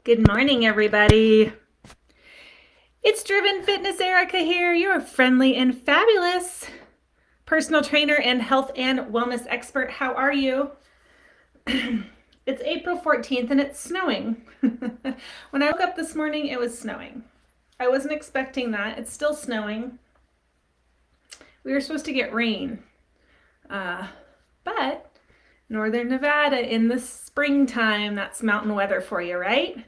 Good morning, everybody. It's Driven Fitness Erica here, your friendly and fabulous personal trainer and health and wellness expert. How are you? It's April 14th and it's snowing. When I woke up this morning, it was snowing. I wasn't expecting that. It's still snowing. We were supposed to get rain, but Northern Nevada in the springtime, that's mountain weather for you, right?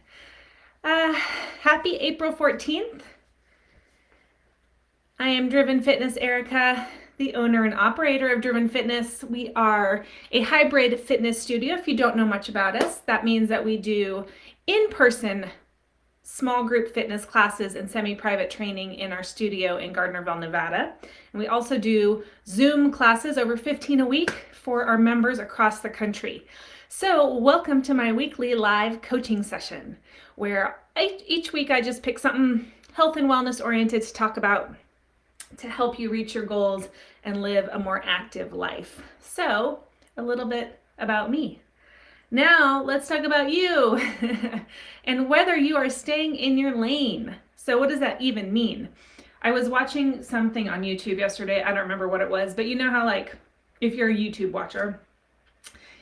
Happy April 14th. I am Driven Fitness Erica, the owner and operator of Driven Fitness. We are a hybrid fitness studio. If you don't know much about us, that means that we do in-person small group fitness classes and semi-private training in our studio in Gardnerville, Nevada. And we also do Zoom classes, over 15 a week, for our members across the country. So welcome to my weekly live coaching session, where each week I just pick something health and wellness oriented to talk about to help you reach your goals and live a more active life. So a little bit about me. Now let's talk about you and whether you are staying in your lane. So what does that even mean? I was watching something on YouTube yesterday. I don't remember what it was, but you know how, like, if you're a YouTube watcher,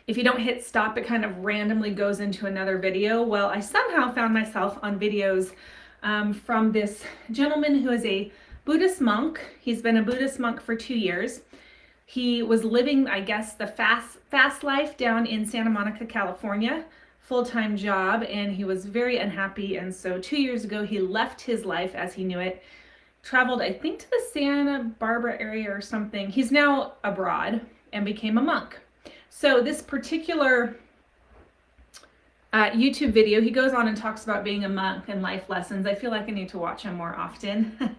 if you don't hit stop, it kind of randomly goes into another video. Well, I somehow found myself on videos from this gentleman who is a Buddhist monk. He's been a Buddhist monk for 2 years. He was living, I guess, the fast life down in Santa Monica, California, full-time job, and he was very unhappy. And so 2 years ago, he left his life as he knew it, traveled, I think, to the Santa Barbara area or something. He's now abroad and became a monk. So this particular YouTube video, he goes on and talks about being a monk and life lessons. I feel like I need to watch him more often.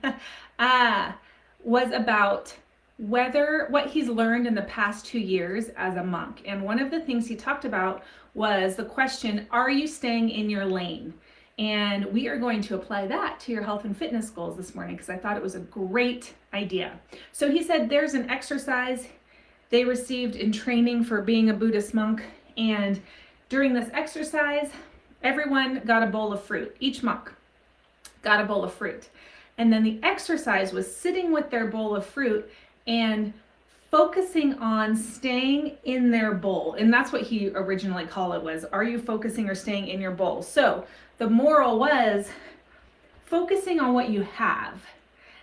Was about what he's learned in the past 2 years as a monk. And one of the things he talked about was the question, are you staying in your lane? And we are going to apply that to your health and fitness goals this morning because I thought it was a great idea. So he said there's an exercise they received in training for being a Buddhist monk, and during this exercise, everyone got a bowl of fruit. Each monk got a bowl of fruit. And then the exercise was sitting with their bowl of fruit and focusing on staying in their bowl. And that's what he originally called it, was, are you focusing or staying in your bowl? So the moral was focusing on what you have,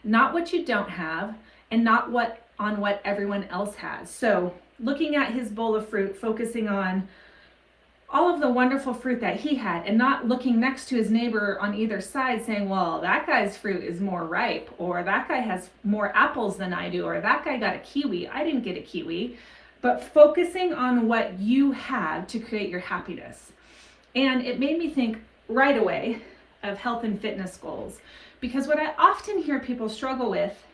not what you don't have, and not on what everyone else has. So looking at his bowl of fruit, focusing on all of the wonderful fruit that he had, and not looking next to his neighbor on either side saying, well, that guy's fruit is more ripe, or that guy has more apples than I do, or that guy got a kiwi, I didn't get a kiwi, but focusing on what you have to create your happiness. And it made me think right away of health and fitness goals, because what I often hear people struggle with,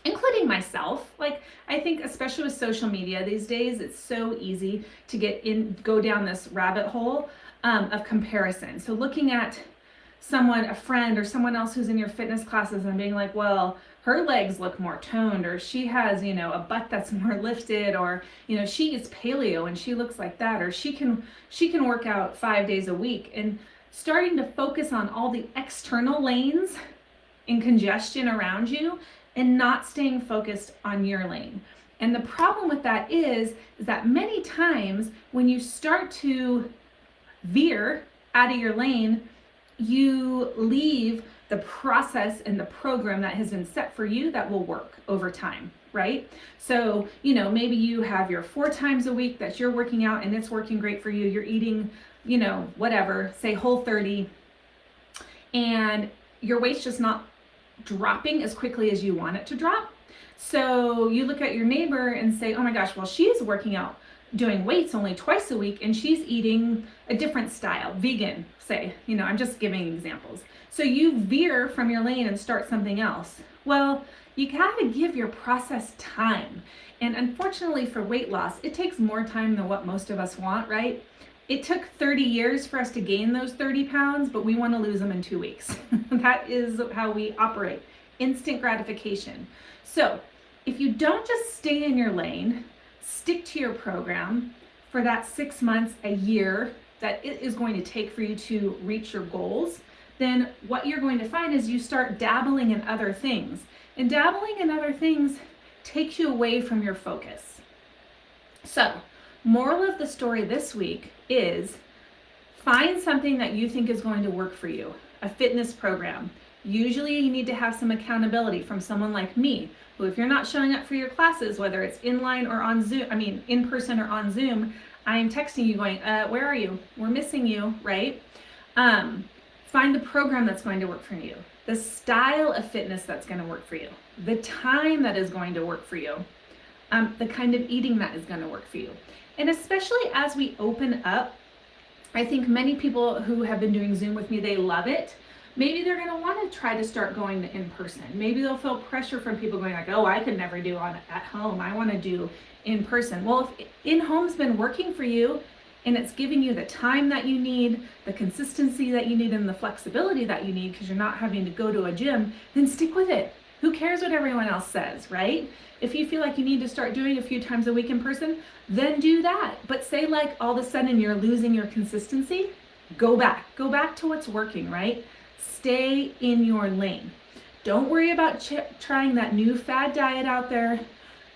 including myself, like, I think especially with social media these days, it's so easy to go down this rabbit hole of comparison. So looking at someone, a friend or someone else who's in your fitness classes and being like, well, her legs look more toned, or she has, a butt that's more lifted, or, she is paleo and she looks like that, or she can work out 5 days a week, and starting to focus on all the external lanes and congestion around you and not staying focused on your lane. And the problem with that is that many times when you start to veer out of your lane, you leave the process and the program that has been set for you that will work over time, right? So, maybe you have your 4 times a week that you're working out and it's working great for you. You're eating, whatever, say Whole30, and your weight's just not dropping as quickly as you want it to drop. So you look at your neighbor and say, oh my gosh, well, she's working out, doing weights only twice a week, and she's eating a different style, vegan, say, I'm just giving examples. So you veer from your lane and start something else. Well, you gotta give your process time. And unfortunately for weight loss, it takes more time than what most of us want, right? It took 30 years for us to gain those 30 pounds, but we want to lose them in 2 weeks. That is how we operate. Instant gratification. So if you don't just stay in your lane, stick to your program for that 6 months, a year, that it is going to take for you to reach your goals, then what you're going to find is you start dabbling in other things. And dabbling in other things takes you away from your focus. So, moral of the story this week is find something that you think is going to work for you. A fitness program. Usually you need to have some accountability from someone like me, who if you're not showing up for your classes, whether it's in person or on Zoom, I'm texting you going, where are you? We're missing you, right? Find the program that's going to work for you, the style of fitness that's going to work for you, the time that is going to work for you, the kind of eating that is going to work for you. And especially as we open up, I think many people who have been doing Zoom with me, they love it. Maybe they're going to want to try to start going to in person. Maybe they'll feel pressure from people going like, oh, I could never do at home. I want to do in person. Well, if in-home's been working for you and it's giving you the time that you need, the consistency that you need, and the flexibility that you need because you're not having to go to a gym, then stick with it. Who cares what everyone else says, right? If you feel like you need to start doing a few times a week in person, then do that. But say like all of a sudden you're losing your consistency, go back to what's working, right? Stay in your lane. Don't worry about trying that new fad diet out there.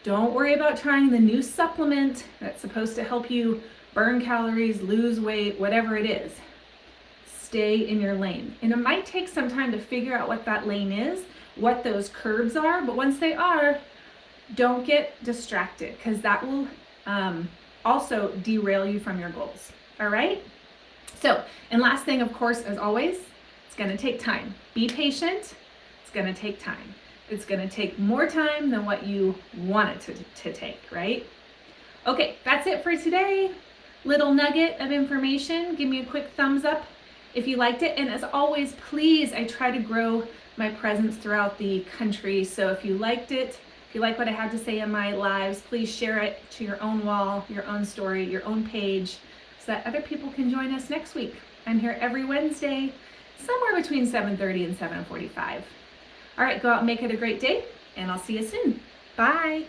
Don't worry about trying the new supplement that's supposed to help you burn calories, lose weight, whatever it is. Stay in your lane. And it might take some time to figure out what that lane is, what those curbs are, but once they are, don't get distracted because that will also derail you from your goals. All right? So, and last thing, of course, as always, it's going to take time. Be patient. It's going to take time. It's going to take more time than what you want it to take, right? Okay, that's it for today. Little nugget of information. Give me a quick thumbs up if you liked it. And as always, please, I try to grow my presence throughout the country. So if you liked it, if you like what I had to say in my lives, please share it to your own wall, your own story, your own page, so that other people can join us next week. I'm here every Wednesday, somewhere between 7:30 and 7:45. All right, go out and make it a great day, and I'll see you soon. Bye.